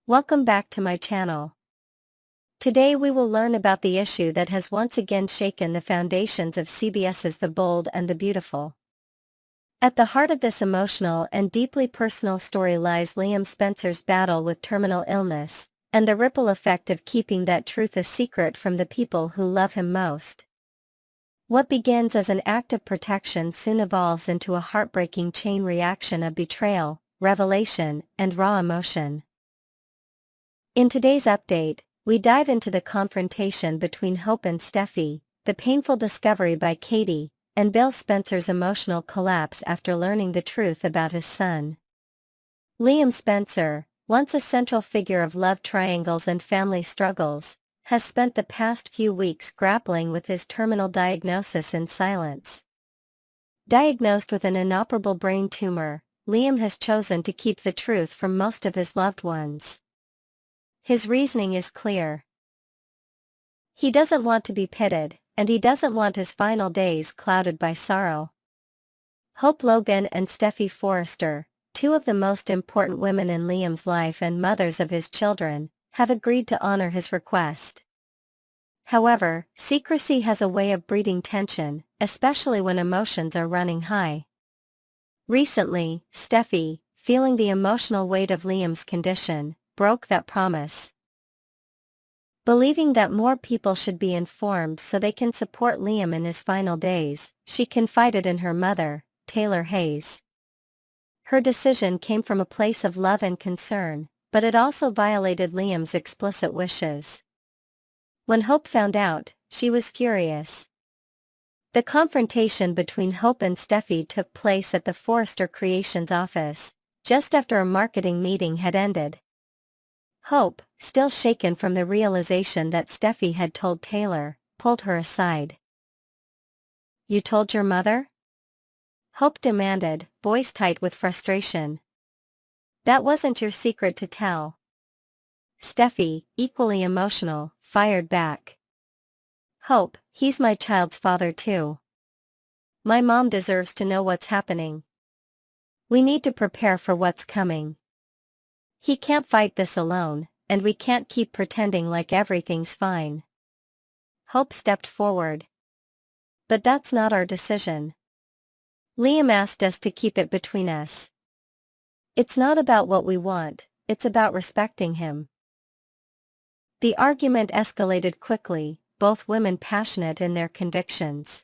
Welcome back to my channel. Today we will learn about the issue that has once again shaken the foundations of CBS's The Bold and the Beautiful. At the heart of this emotional and deeply personal story lies Liam Spencer's battle with terminal illness, and the ripple effect of keeping that truth a secret from the people who love him most. What begins as an act of protection soon evolves into a heartbreaking chain reaction of betrayal, revelation, and raw emotion. In today's update, we dive into the confrontation between Hope and Steffy, the painful discovery by Katie, and Bill Spencer's emotional collapse after learning the truth about his son. Liam Spencer, once a central figure of love triangles and family struggles, has spent the past few weeks grappling with his terminal diagnosis in silence. Diagnosed with an inoperable brain tumor, Liam has chosen to keep the truth from most of his loved ones. His reasoning is clear. He doesn't want to be pitted, and he doesn't want his final days clouded by sorrow. Hope Logan and Steffy Forrester, two of the most important women in Liam's life and mothers of his children, have agreed to honor his request. However, secrecy has a way of breeding tension, especially when emotions are running high. Recently, Steffy, feeling the emotional weight of Liam's condition, broke that promise. Believing that more people should be informed so they can support Liam in his final days, she confided in her mother, Taylor Hayes. Her decision came from a place of love and concern, but it also violated Liam's explicit wishes. When Hope found out, she was furious. The confrontation between Hope and Steffy took place at the Forrester Creations office, just after a marketing meeting had ended. Hope, still shaken from the realization that Steffy had told Taylor, pulled her aside. "You told your mother?" Hope demanded, voice tight with frustration. "That wasn't your secret to tell." Steffy, equally emotional, fired back. "Hope, he's my child's father too. My mom deserves to know what's happening. We need to prepare for what's coming. He can't fight this alone, and we can't keep pretending like everything's fine." Hope stepped forward. "But that's not our decision. Liam asked us to keep it between us. It's not about what we want, it's about respecting him." The argument escalated quickly, both women passionate in their convictions.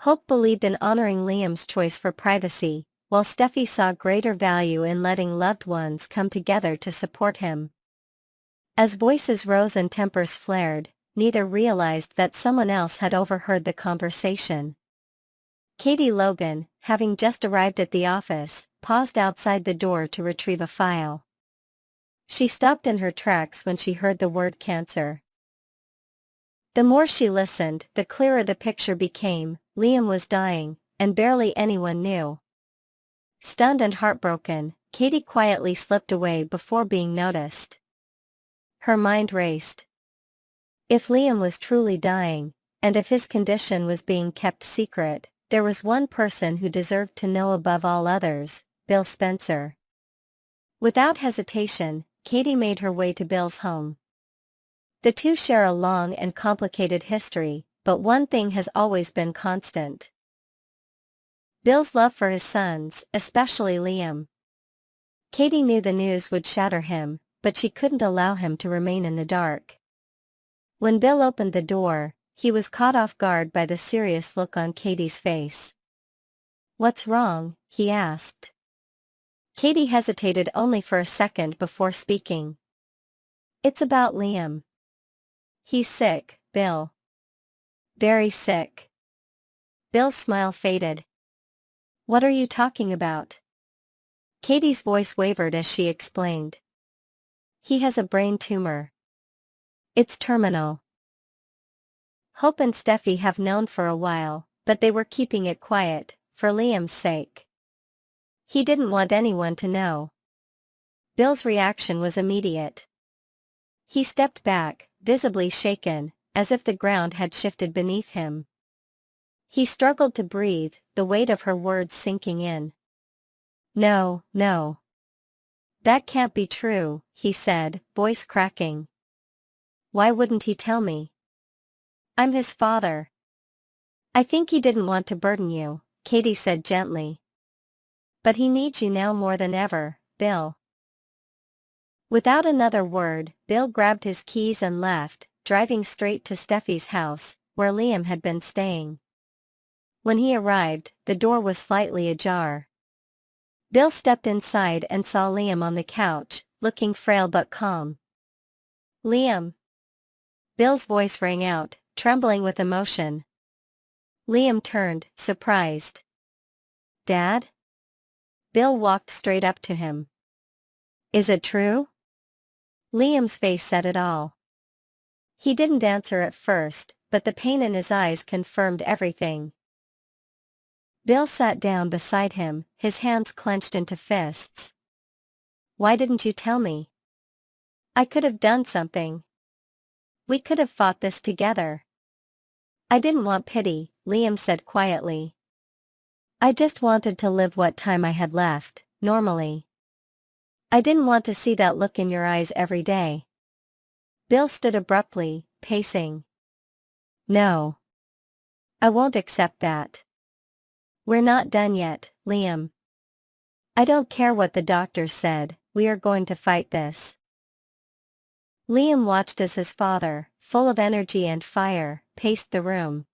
Hope believed in honoring Liam's choice for privacy, while Steffy saw greater value in letting loved ones come together to support him. As voices rose and tempers flared, neither realized that someone else had overheard the conversation. Katie Logan, having just arrived at the office, paused outside the door to retrieve a file. She stopped in her tracks when she heard the word cancer. The more she listened, the clearer the picture became. Liam was dying, and barely anyone knew. Stunned and heartbroken, Katie quietly slipped away before being noticed. Her mind raced. If Liam was truly dying, and if his condition was being kept secret, there was one person who deserved to know above all others: Bill Spencer. Without hesitation, Katie made her way to Bill's home. The two share a long and complicated history, but one thing has always been constant: Bill's love for his sons, especially Liam. Katie knew the news would shatter him, but she couldn't allow him to remain in the dark. When Bill opened the door, he was caught off guard by the serious look on Katie's face. "What's wrong?" he asked. Katie hesitated only for a second before speaking. "It's about Liam. He's sick, Bill. Very sick." Bill's smile faded. "What are you talking about?" Katie's voice wavered as she explained. "He has a brain tumor. It's terminal." Hope and Steffy have known for a while, but they were keeping it quiet, for Liam's sake. He didn't want anyone to know. Bill's reaction was immediate. He stepped back, visibly shaken, as if the ground had shifted beneath him. He struggled to breathe, the weight of her words sinking in. "No, no. "That can't be true," he said, voice cracking. "Why wouldn't he tell me? I'm his father." "I think he didn't want to burden you," Katie said gently. "But he needs you now more than ever, Bill." Without another word, Bill grabbed his keys and left, driving straight to Steffi's house, where Liam had been staying. When he arrived, the door was slightly ajar. Bill stepped inside and saw Liam on the couch, looking frail but calm. "Liam!" Bill's voice rang out, trembling with emotion. Liam turned, surprised. "Dad?" Bill walked straight up to him. "Is it true?" Liam's face said it all. He didn't answer at first, but the pain in his eyes confirmed everything. Bill sat down beside him, his hands clenched into fists. "Why didn't you tell me? I could have done something. We could have fought this together." "I didn't want pity," Liam said quietly. "I just wanted to live what time I had left, normally. I didn't want to see that look in your eyes every day." Bill stood abruptly, pacing. "No. I won't accept that. We're not done yet, Liam. I don't care what the doctors said, we are going to fight this." Liam watched as his father, full of energy and fire, paced the room.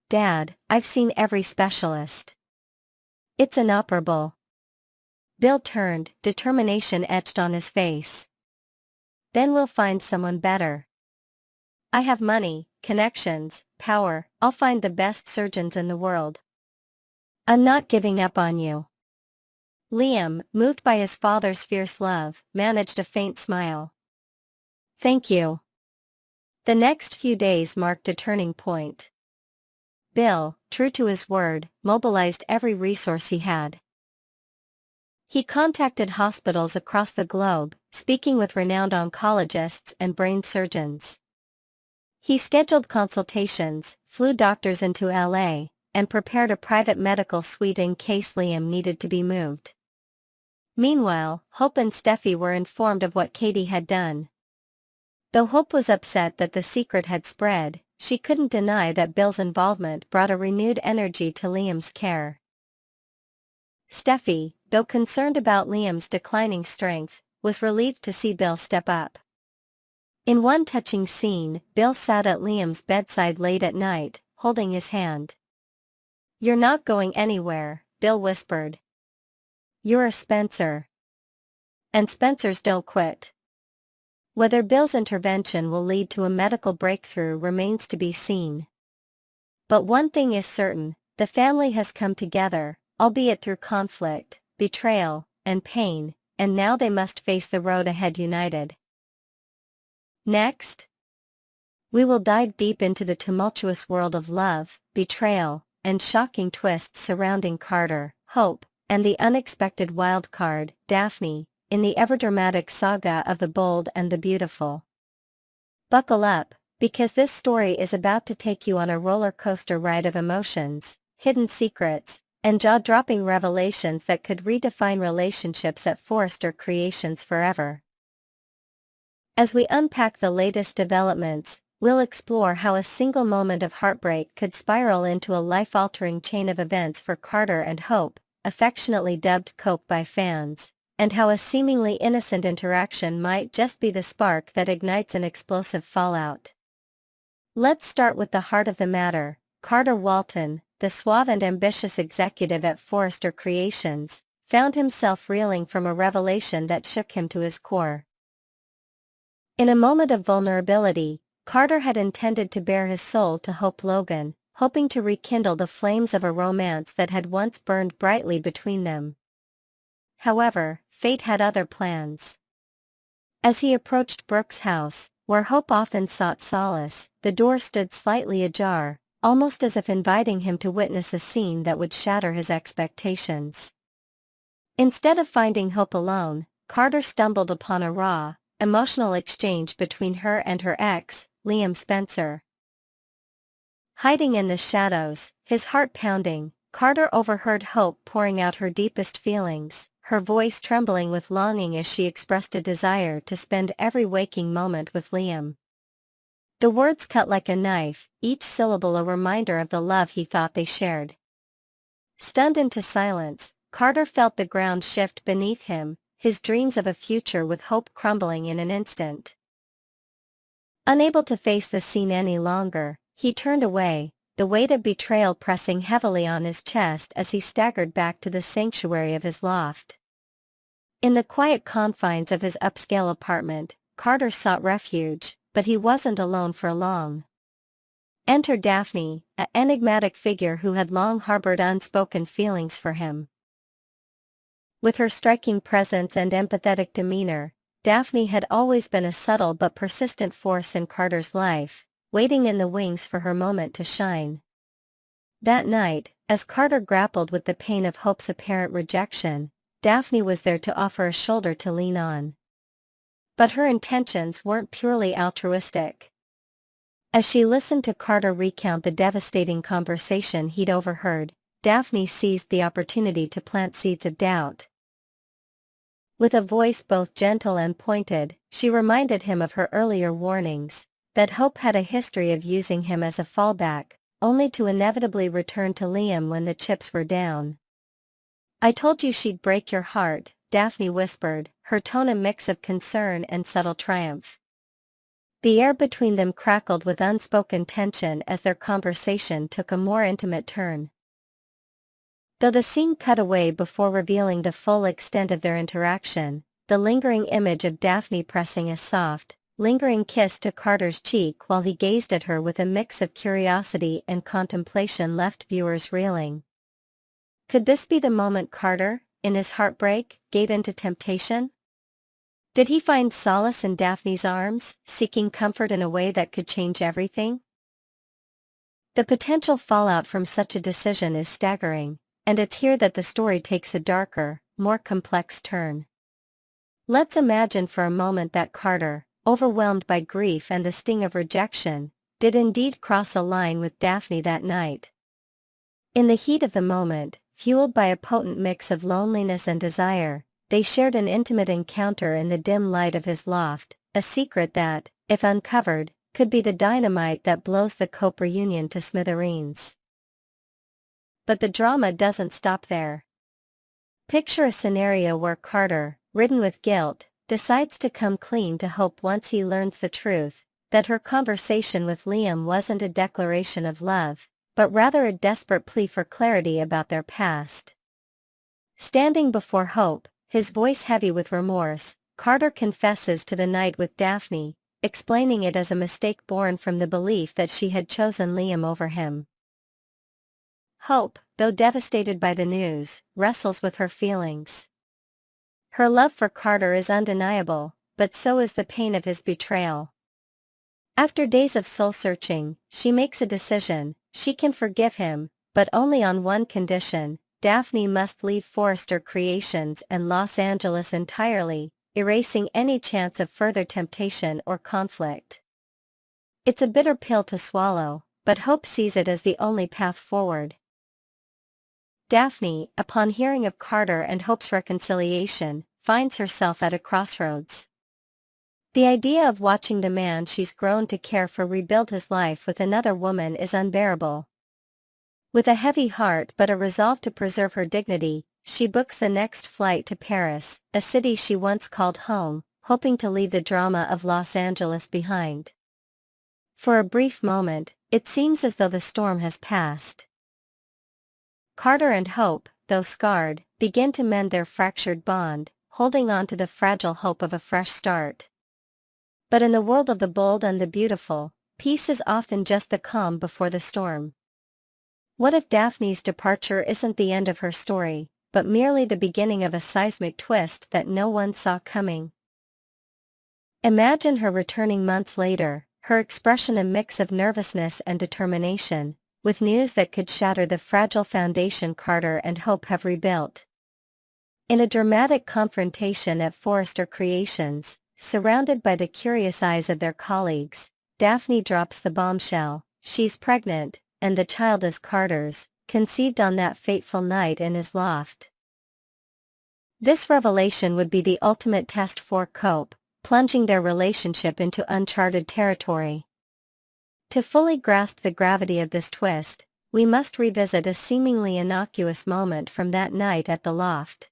"Dad, I've seen every specialist. It's inoperable." Bill turned, determination etched on his face. "Then we'll find someone better. I have money, connections, power, I'll find the best surgeons in the world. I'm not giving up on you." Liam, moved by his father's fierce love, managed a faint smile. "Thank you." The next few days marked a turning point. Bill, true to his word, mobilized every resource he had. He contacted hospitals across the globe, speaking with renowned oncologists and brain surgeons. He scheduled consultations, flew doctors into LA, and prepared a private medical suite in case Liam needed to be moved. Meanwhile, Hope and Steffi were informed of what Katie had done. Though Hope was upset that the secret had spread, she couldn't deny that Bill's involvement brought a renewed energy to Liam's care. Steffi, though concerned about Liam's declining strength, was relieved to see Bill step up. In one touching scene, Bill sat at Liam's bedside late at night, holding his hand. "You're not going anywhere," Bill whispered. "You're a Spencer. And Spencers don't quit." Whether Bill's intervention will lead to a medical breakthrough remains to be seen. But one thing is certain, the family has come together, albeit through conflict, betrayal, and pain, and now they must face the road ahead united. Next, we will dive deep into the tumultuous world of love, betrayal, and shocking twists surrounding Carter, Hope, and the unexpected wildcard, Daphne, in the ever-dramatic saga of the bold and the beautiful. Buckle up, because this story is about to take you on a roller coaster ride of emotions, hidden secrets, and jaw-dropping revelations that could redefine relationships at Forrester Creations forever. As we unpack the latest developments, we'll explore how a single moment of heartbreak could spiral into a life-altering chain of events for Carter and Hope, affectionately dubbed Cope by fans, and how a seemingly innocent interaction might just be the spark that ignites an explosive fallout. Let's start with the heart of the matter. Carter Walton, the suave and ambitious executive at Forrester Creations, found himself reeling from a revelation that shook him to his core. In a moment of vulnerability, Carter had intended to bare his soul to Hope Logan, hoping to rekindle the flames of a romance that had once burned brightly between them. However, fate had other plans. As he approached Brooke's house, where Hope often sought solace, the door stood slightly ajar, almost as if inviting him to witness a scene that would shatter his expectations. Instead of finding Hope alone, Carter stumbled upon a raw, emotional exchange between her and her ex, Liam Spencer. Hiding in the shadows, his heart pounding, Carter overheard Hope pouring out her deepest feelings, her voice trembling with longing as she expressed a desire to spend every waking moment with Liam. The words cut like a knife, each syllable a reminder of the love he thought they shared. Stunned into silence, Carter felt the ground shift beneath him, his dreams of a future with hope crumbling in an instant. Unable to face the scene any longer, he turned away, the weight of betrayal pressing heavily on his chest as he staggered back to the sanctuary of his loft. In the quiet confines of his upscale apartment, Carter sought refuge, but he wasn't alone for long. Enter Daphne, an enigmatic figure who had long harbored unspoken feelings for him. With her striking presence and empathetic demeanor, Daphne had always been a subtle but persistent force in Carter's life, waiting in the wings for her moment to shine. That night, as Carter grappled with the pain of Hope's apparent rejection, Daphne was there to offer a shoulder to lean on. But her intentions weren't purely altruistic. As she listened to Carter recount the devastating conversation he'd overheard, Daphne seized the opportunity to plant seeds of doubt. With a voice both gentle and pointed, she reminded him of her earlier warnings, that Hope had a history of using him as a fallback, only to inevitably return to Liam when the chips were down. "I told you she'd break your heart," Daphne whispered, her tone a mix of concern and subtle triumph. The air between them crackled with unspoken tension as their conversation took a more intimate turn. Though the scene cut away before revealing the full extent of their interaction, the lingering image of Daphne pressing a soft, lingering kiss to Carter's cheek while he gazed at her with a mix of curiosity and contemplation left viewers reeling. Could this be the moment Carter, in his heartbreak, gave in to temptation? Did he find solace in Daphne's arms, seeking comfort in a way that could change everything? The potential fallout from such a decision is staggering, and it's here that the story takes a darker, more complex turn. Let's imagine for a moment that Carter, overwhelmed by grief and the sting of rejection, did indeed cross a line with Daphne that night. In the heat of the moment, fueled by a potent mix of loneliness and desire, they shared an intimate encounter in the dim light of his loft, a secret that, if uncovered, could be the dynamite that blows the Cope reunion to smithereens. But the drama doesn't stop there. Picture a scenario where Carter, ridden with guilt, decides to come clean to Hope once he learns the truth, that her conversation with Liam wasn't a declaration of love, but rather a desperate plea for clarity about their past. Standing before Hope, his voice heavy with remorse, Carter confesses to the night with Daphne, explaining it as a mistake born from the belief that she had chosen Liam over him. Hope, though devastated by the news, wrestles with her feelings. Her love for Carter is undeniable, but so is the pain of his betrayal. After days of soul-searching, she makes a decision: she can forgive him, but only on one condition: Daphne must leave Forrester Creations and Los Angeles entirely, erasing any chance of further temptation or conflict. It's a bitter pill to swallow, but Hope sees it as the only path forward. Daphne, upon hearing of Carter and Hope's reconciliation, finds herself at a crossroads. The idea of watching the man she's grown to care for rebuild his life with another woman is unbearable. With a heavy heart but a resolve to preserve her dignity, she books the next flight to Paris, a city she once called home, hoping to leave the drama of Los Angeles behind. For a brief moment, it seems as though the storm has passed. Carter and Hope, though scarred, begin to mend their fractured bond, holding on to the fragile hope of a fresh start. But in the world of the bold and the beautiful, peace is often just the calm before the storm. What if Daphne's departure isn't the end of her story, but merely the beginning of a seismic twist that no one saw coming? Imagine her returning months later, her expression a mix of nervousness and determination, with news that could shatter the fragile foundation Carter and Hope have rebuilt. In a dramatic confrontation at Forrester Creations, surrounded by the curious eyes of their colleagues, Daphne drops the bombshell: she's pregnant, and the child is Carter's, conceived on that fateful night in his loft. This revelation would be the ultimate test for Cope, plunging their relationship into uncharted territory. To fully grasp the gravity of this twist, we must revisit a seemingly innocuous moment from that night at the loft.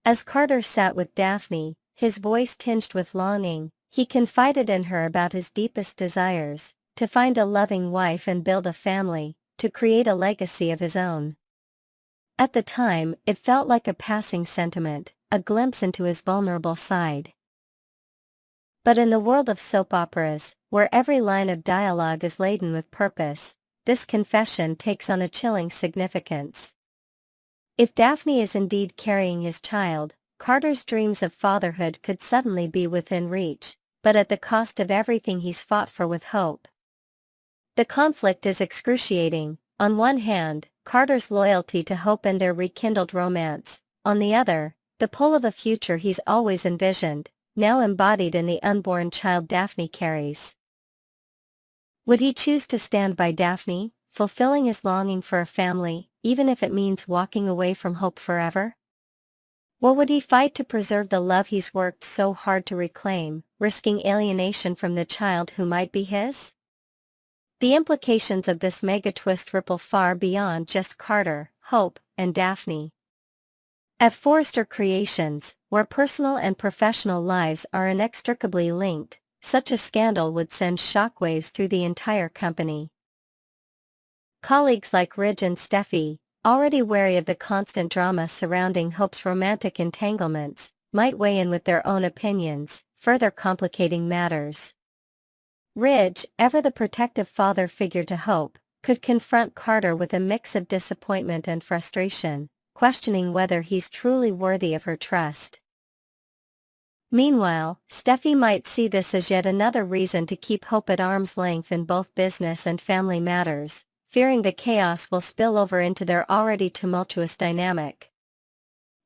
As Carter sat with Daphne, his voice tinged with longing, he confided in her about his deepest desires: to find a loving wife and build a family, to create a legacy of his own. At the time, it felt like a passing sentiment, a glimpse into his vulnerable side. But in the world of soap operas, where every line of dialogue is laden with purpose, this confession takes on a chilling significance. If Daphne is indeed carrying his child, Carter's dreams of fatherhood could suddenly be within reach, but at the cost of everything he's fought for with Hope. The conflict is excruciating. On one hand, Carter's loyalty to Hope and their rekindled romance; on the other, the pull of a future he's always envisioned, now embodied in the unborn child Daphne carries. Would he choose to stand by Daphne, fulfilling his longing for a family, even if it means walking away from Hope forever? Or would he fight to preserve the love he's worked so hard to reclaim, risking alienation from the child who might be his? The implications of this mega-twist ripple far beyond just Carter, Hope, and Daphne. At Forrester Creations, where personal and professional lives are inextricably linked, such a scandal would send shockwaves through the entire company. Colleagues like Ridge and Steffi, already wary of the constant drama surrounding Hope's romantic entanglements, might weigh in with their own opinions, further complicating matters. Ridge, ever the protective father figure to Hope, could confront Carter with a mix of disappointment and frustration, questioning whether he's truly worthy of her trust. Meanwhile, Steffi might see this as yet another reason to keep Hope at arm's length in both business and family matters, fearing the chaos will spill over into their already tumultuous dynamic.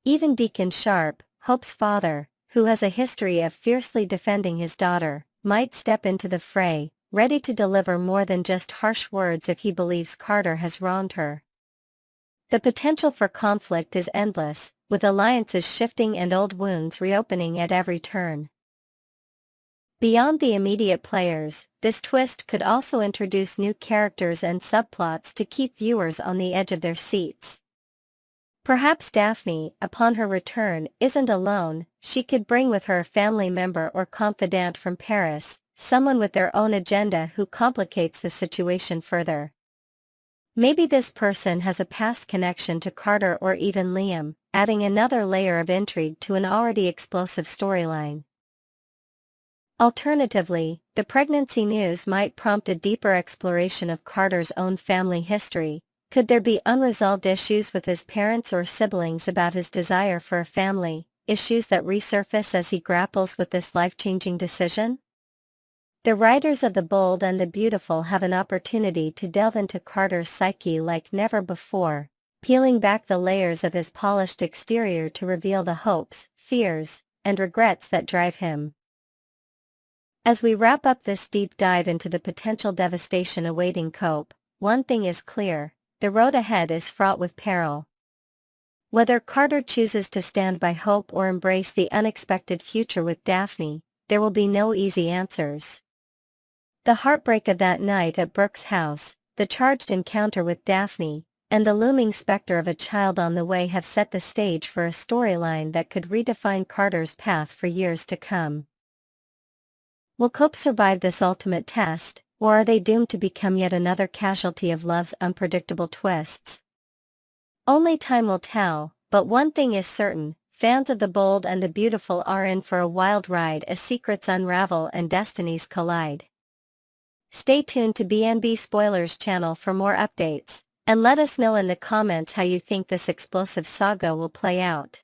Even Deacon Sharp, Hope's father, who has a history of fiercely defending his daughter, might step into the fray, ready to deliver more than just harsh words if he believes Carter has wronged her. The potential for conflict is endless, with alliances shifting and old wounds reopening at every turn. Beyond the immediate players, this twist could also introduce new characters and subplots to keep viewers on the edge of their seats. Perhaps Daphne, upon her return, isn't alone; she could bring with her a family member or confidant from Paris, someone with their own agenda who complicates the situation further. Maybe this person has a past connection to Carter or even Liam, adding another layer of intrigue to an already explosive storyline. Alternatively, the pregnancy news might prompt a deeper exploration of Carter's own family history. Could there be unresolved issues with his parents or siblings about his desire for a family, issues that resurface as he grapples with this life-changing decision? The writers of The Bold and the Beautiful have an opportunity to delve into Carter's psyche like never before, peeling back the layers of his polished exterior to reveal the hopes, fears, and regrets that drive him. As we wrap up this deep dive into the potential devastation awaiting Cope, one thing is clear: the road ahead is fraught with peril. Whether Carter chooses to stand by Hope or embrace the unexpected future with Daphne, there will be no easy answers. The heartbreak of that night at Brooke's house, the charged encounter with Daphne, and the looming specter of a child on the way have set the stage for a storyline that could redefine Carter's path for years to come. Will Cope survive this ultimate test, or are they doomed to become yet another casualty of love's unpredictable twists? Only time will tell, but one thing is certain: fans of The Bold and the Beautiful are in for a wild ride as secrets unravel and destinies collide. Stay tuned to B&B Spoilers channel for more updates, and let us know in the comments how you think this explosive saga will play out.